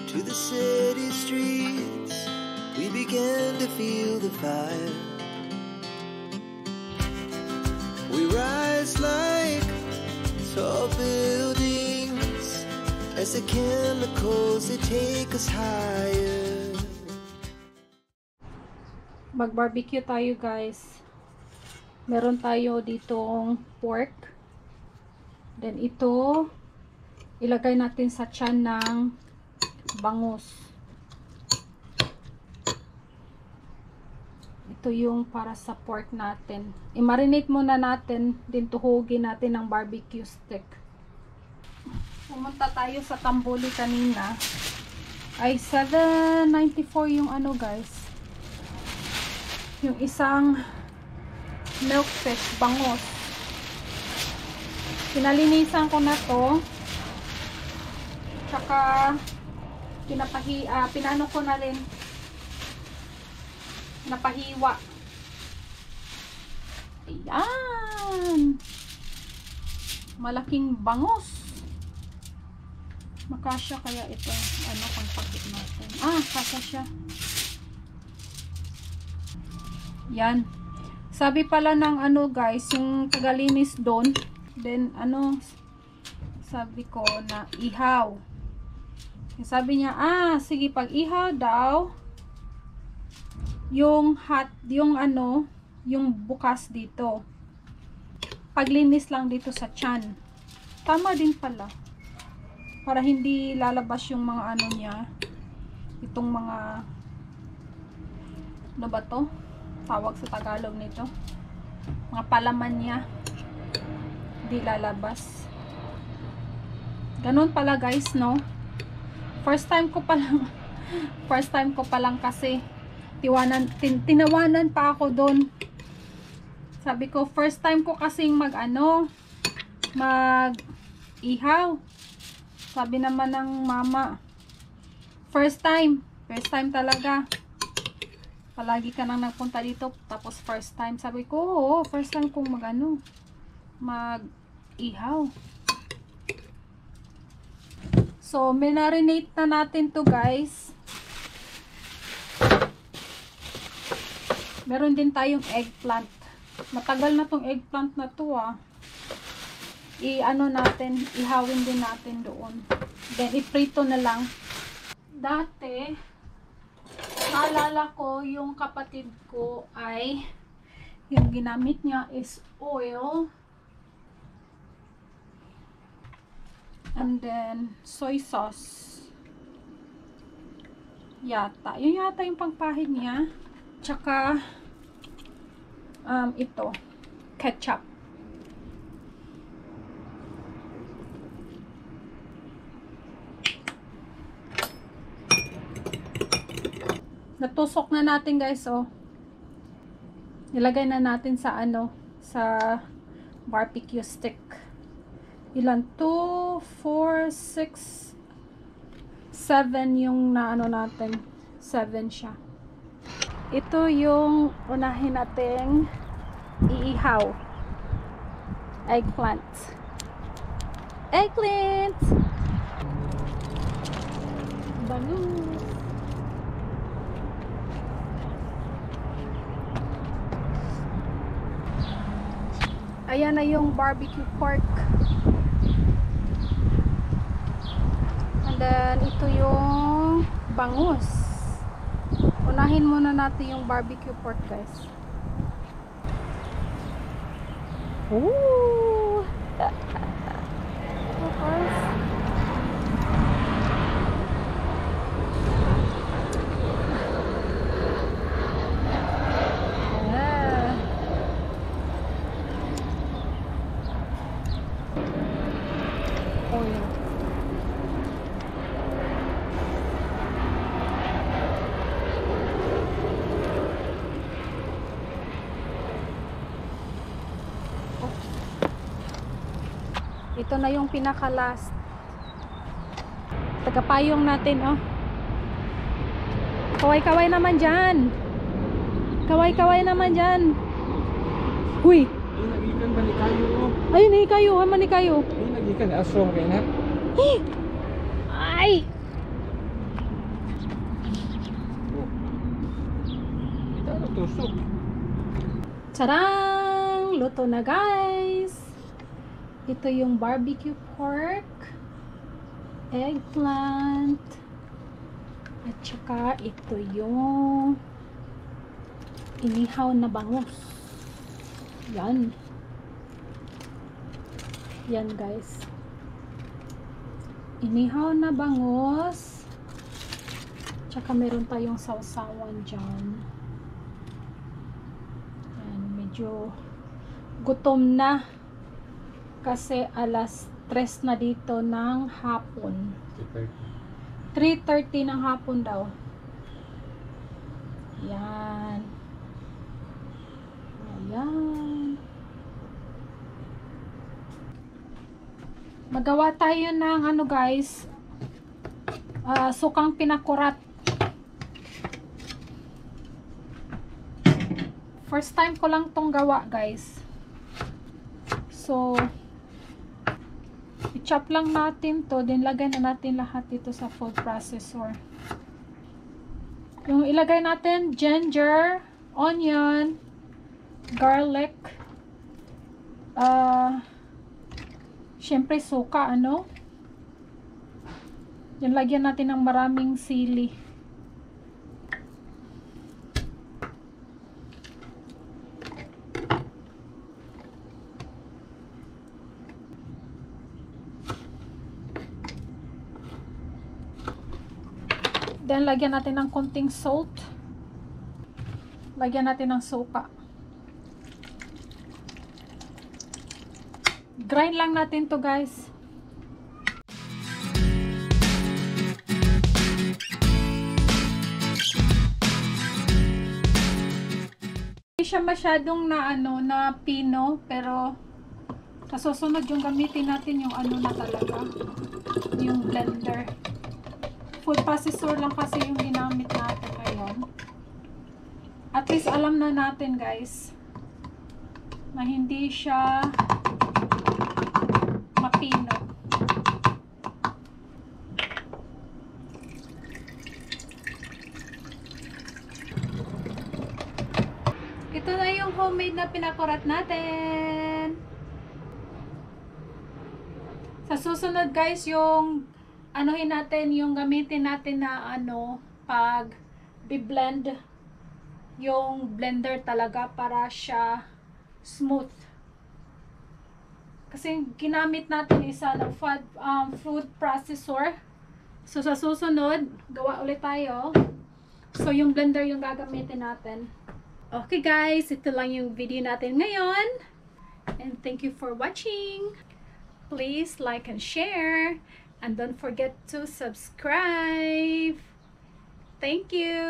to the city streets, we began to feel the fire. We rise like tall buildings as the chemicals they take us higher. Mag-barbecue tayo, guys. Meron tayo ditong pork. Then ito, ilagay natin sa tiyan ng bangus. Ito yung para sa pork natin. I-marinate muna natin, din tuhugin natin ng barbecue stick. Pumunta tayo sa Tamboli kanina. Ay, $7.94 yung ano, guys. Yung isang milkfish, bangus. Pinalinisan ko na to. Tsaka pinano ko na rin. Napahiwa. Ayan. Malaking bangus. Makasya kaya ito. Ano pang pakit natin. Kasya siya. Yan. Sabi pala ng ano, guys, yung tagalinis doon, then ano, sabi ko na ihaw. Sabi niya, sige, pag ihaw daw, yung ano, yung bukas dito. Paglinis lang dito sa tiyan. Tama din pala. Para hindi lalabas yung mga ano niya. Itong mga, ano ba to? Tawag sa Tagalog nito, mga palaman niya, di lalabas. Ganun pala, guys, no? First time ko pa lang kasi tinawanan pa ako doon. Sabi ko, first time ko kasing mag ihaw. Sabi naman ng mama, first time talaga. Palagi ka nang nagpunta dito, tapos first time. Sabi ko, oo, first time kong mag-ihaw. So, marinate na natin to, guys. Meron din tayong eggplant. Matagal na tong eggplant na to, ihawin din natin doon. Then, iprito na lang. Dati, naalala ko, yung kapatid ko ay, yung ginamit niya is oil, and then soy sauce. Yun yata yung pangpahid niya. Tsaka, ito, ketchup. Natusok na natin, guys, Nilagay na natin sa sa barbecue stick. Ilan? 2, 4, 6, 7 yung natin. 7 siya. Ito yung unahin nating iihaw. Eggplant. Bangus. Ayan na yung barbecue pork. And then, ito yung bangus. Unahin muna natin yung barbecue pork, guys. Ooh! Of course. Ito na yung pinaka-last. Tagapayong natin, Kaway-kaway naman dyan. Kaway-kaway naman dyan. Huy! Nagikan ba ni kayo? Ayun, kayo. Haman ni kayo. Nagikan, asong kayo na. Ay! Busog. Tarang! Luto na guys! Ito yung barbecue pork, eggplant, at saka ito yung inihaw na bangus. Yan. Yan guys. Inihaw na bangus. Tsaka meron tayong sausawan dyan. Yan. Medyo gutom na. Kasi alas 3 na dito ng hapon. 3:30 ng hapon daw. Yan. Ayan. Magawa tayo ng ano guys, sukang pinakurat. First time ko lang tong gawa guys. So, i-chop lang natin to, then lagay na natin lahat dito sa food processor. Yung ilagay natin, ginger, onion, garlic, syempre suka, ano? Yan, lagyan natin ng maraming sili. Then, lagyan natin ng konting salt. Lagyan natin ng suka. Grind lang natin to guys. Hindi siya masyadong na ano, na pino, pero sa susunod yung gamitin natin yung ano na talaga, yung blender. Food processor lang kasi yung ginamit natin ngayon. At least alam na natin guys na hindi siya mapino. Ito na yung homemade na pinakurat natin. Sa susunod guys, yung anuhin natin, yung gamitin natin na ano, pag bi-blend yung blender talaga para siya smooth. Kasi ginamit natin isa ng food processor. So sa susunod, gawa ulit tayo. So yung blender yung gagamitin natin. Okay guys, ito lang yung video natin ngayon. And thank you for watching. Please like and share. And don't forget to subscribe. Thank you.